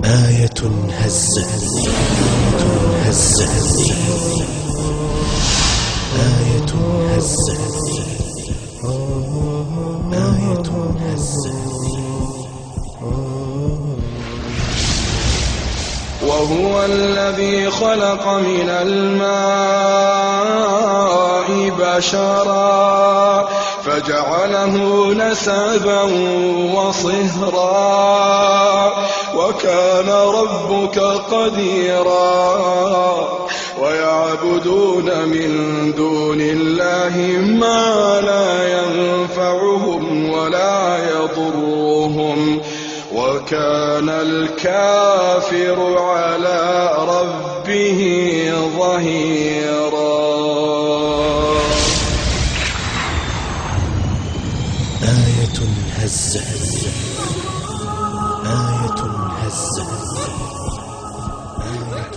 آية هزتني، هزتني، آية هزتني، آية هزتني. وهو الذي خلق من الماء بشرا فجعله نسبا وصهرا وكان ربك قديرا ويعبدون من دون الله ما لا ينفعهم ولا يضرهم وكان الكافر على ربه ظهيرا. آية هزتني، آية هزتني، آية